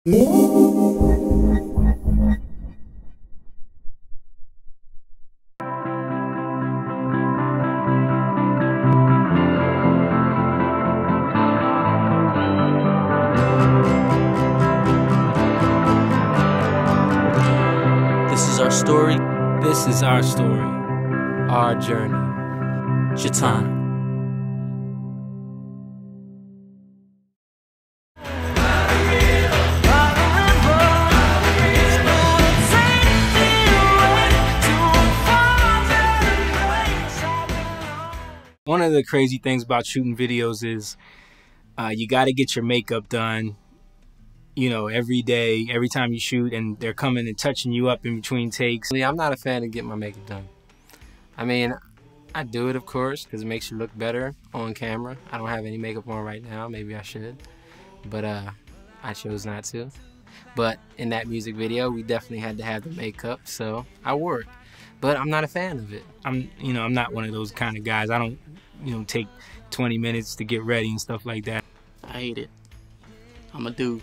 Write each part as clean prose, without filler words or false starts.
This is our story. This is our story. Our journey. JUTAUN. One of the crazy things about shooting videos is you got to get your makeup done, you know, every day, every time you shoot, and they're coming and touching you up in between takes. I'm not a fan of getting my makeup done. I mean, I do it, of course, because it makes you look better on camera. I don't have any makeup on right now. Maybe I should, but I chose not to. But in that music video, we definitely had to have the makeup, so I wore it. But I'm not a fan of it. I'm not one of those kind of guys. I don't, take 20 minutes to get ready and stuff like that. I hate it. I'm a dude.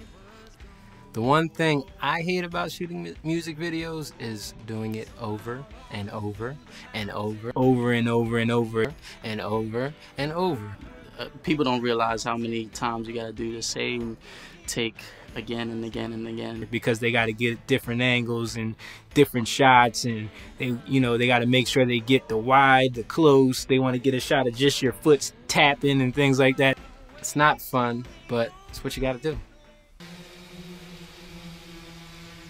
The one thing I hate about shooting music videos is doing it over and over and over. Over and over and over. And over and over. People don't realize how many times you gotta do the same take again and again and again. Because they gotta get different angles and different shots, and they gotta make sure they get the wide, the close. They wanna get a shot of just your foot tapping and things like that. It's not fun, but it's what you gotta do.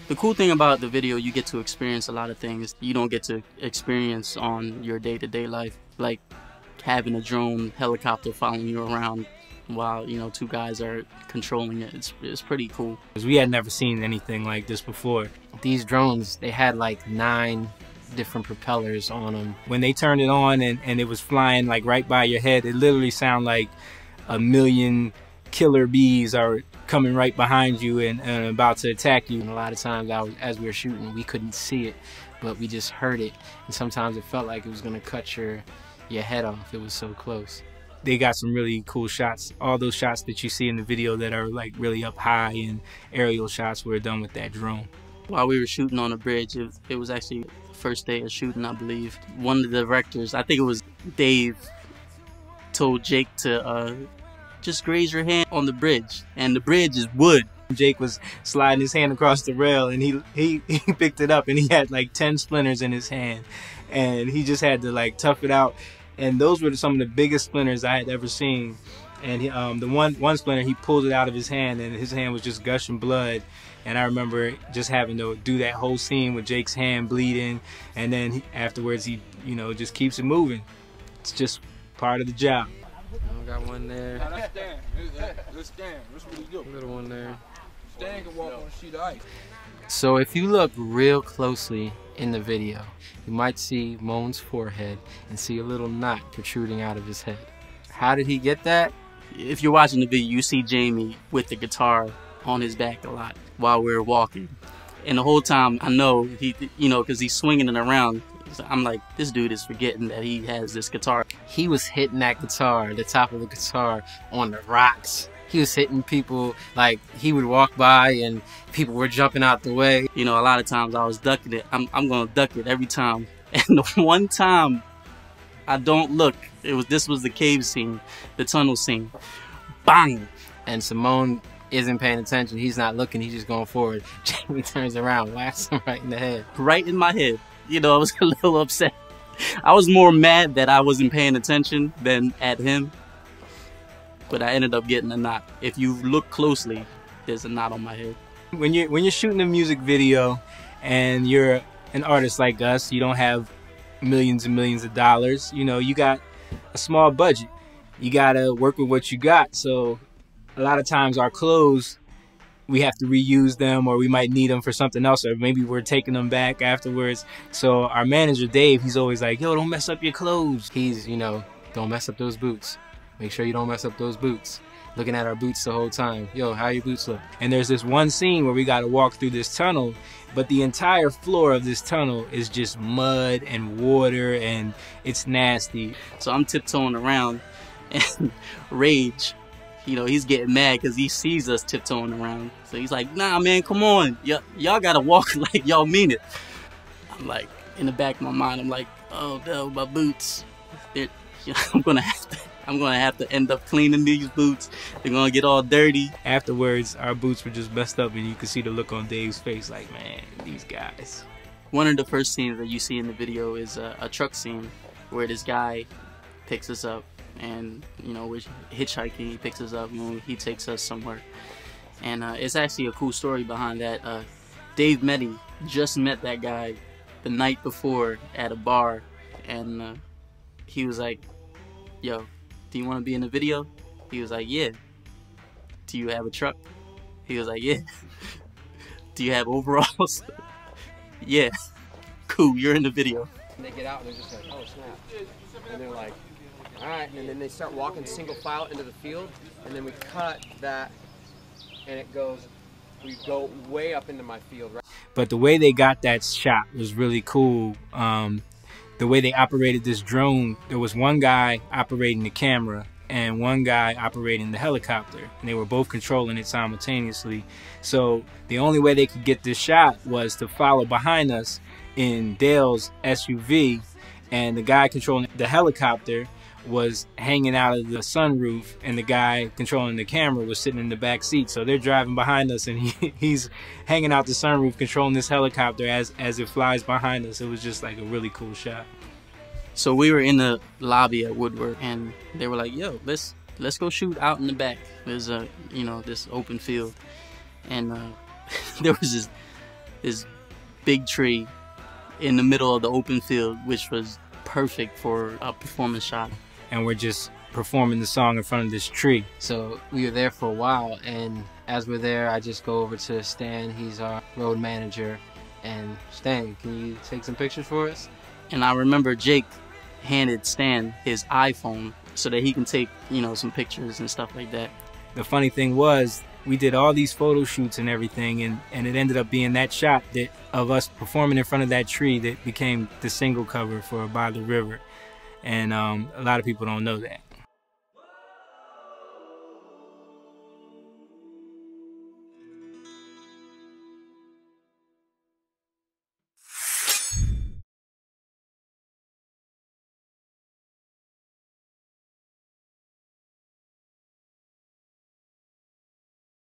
The cool thing about the video, you get to experience a lot of things you don't get to experience on your day-to-day life. Like having a drone helicopter following you around while, two guys are controlling it. It's pretty cool. Because we had never seen anything like this before. These drones, they had like 9 different propellers on them. When they turned it on and it was flying like right by your head, it literally sounded like a million killer bees are coming right behind you and about to attack you. And a lot of times as we were shooting, we couldn't see it, but we just heard it. And sometimes it felt like it was gonna cut your head off. It was so close. They got some really cool shots. All those shots that you see in the video that are like really up high and aerial shots were done with that drone. While we were shooting on a bridge, it was actually the first day of shooting, I believe. One of the directors, I think it was Dave, told Jake to just graze your hand on the bridge, and the bridge is wood. Jake was sliding his hand across the rail, and he picked it up, and he had like 10 splinters in his hand, and he just had to like tough it out. And those were some of the biggest splinters I had ever seen. And the one splinter, he pulled it out of his hand, and his hand was just gushing blood. And I remember just having to do that whole scene with Jake's hand bleeding, and then afterwards he just keeps it moving. It's just part of the job. Got one there. Now that's Stan. That's Stan. That's what he do. Little one there. Stan can walk on a sheet of ice. So if you look real closely in the video, you might see Moan's forehead and see a little knot protruding out of his head. How did he get that? If you're watching the video, you see Jamie with the guitar on his back a lot while we were walking. And the whole time, I know because he's swinging it around. I'm like, this dude is forgetting that he has this guitar. He was hitting that guitar, the top of the guitar, on the rocks. He was hitting people, like he would walk by and people were jumping out the way. A lot of times I was ducking it. I'm gonna duck it every time. And the one time I don't look, this was the cave scene, the tunnel scene. Bang! And Simone isn't paying attention. He's not looking. He's just going forward. Jamie turns around, whacks him right in the head. Right in my head. I was a little upset. I was more mad that I wasn't paying attention than at him. But I ended up getting a knot. If you look closely, there's a knot on my head. When you're shooting a music video and you're an artist like us, you don't have millions and millions of dollars. You got a small budget. You gotta work with what you got. So a lot of times our clothes, we have to reuse them, or we might need them for something else, or maybe we're taking them back afterwards. So our manager, Dave, he's always like, yo, don't mess up your clothes. He's, don't mess up those boots. Make sure you don't mess up those boots. Looking at our boots the whole time. Yo, how your boots look? And there's this one scene where we got to walk through this tunnel, but the entire floor of this tunnel is just mud and water, and it's nasty. So I'm tiptoeing around, and Rage, he's getting mad because he sees us tiptoeing around. So he's like, nah, man, come on. Y'all gotta walk like y'all mean it. I'm like, in the back of my mind, I'm like, oh no, my boots. I'm gonna have to end up cleaning these boots. They're gonna get all dirty. Afterwards, our boots were just messed up, and you could see the look on Dave's face, like, man, these guys. One of the first scenes that you see in the video is a truck scene where this guy picks us up, and we're hitchhiking. He picks us up and he takes us somewhere, and it's actually a cool story behind that. Dave Meddy just met that guy the night before at a bar, and he was like, yo, do you want to be in the video? He was like, yeah. Do you have a truck? He was like, yeah. Do you have overalls? Yeah. Cool, you're in the video. And they get out and they're just like, oh snap. And they're like, all right. And then they start walking single file into the field. And then we cut that and we go way up into my field. Right? But the way they got that shot was really cool. The way they operated this drone, there was one guy operating the camera and one guy operating the helicopter, and they were both controlling it simultaneously. So the only way they could get this shot was to follow behind us in Dale's SUV, and the guy controlling the helicopter was hanging out of the sunroof, and the guy controlling the camera was sitting in the back seat. So they're driving behind us, and he's hanging out the sunroof controlling this helicopter as it flies behind us. It was just like a really cool shot. So we were in the lobby at Woodward, and they were like, yo, let's go shoot out in the back. There's this open field, and there was this big tree in the middle of the open field, which was perfect for a performance shot. And we're just performing the song in front of this tree. So we were there for a while, and as we're there, I just go over to Stan. He's our road manager. And Stan, can you take some pictures for us? And I remember Jake handed Stan his iPhone so that he can take, some pictures and stuff like that. The funny thing was, we did all these photo shoots and everything, and it ended up being that shot of us performing in front of that tree that became the single cover for By the River. And a lot of people don't know that.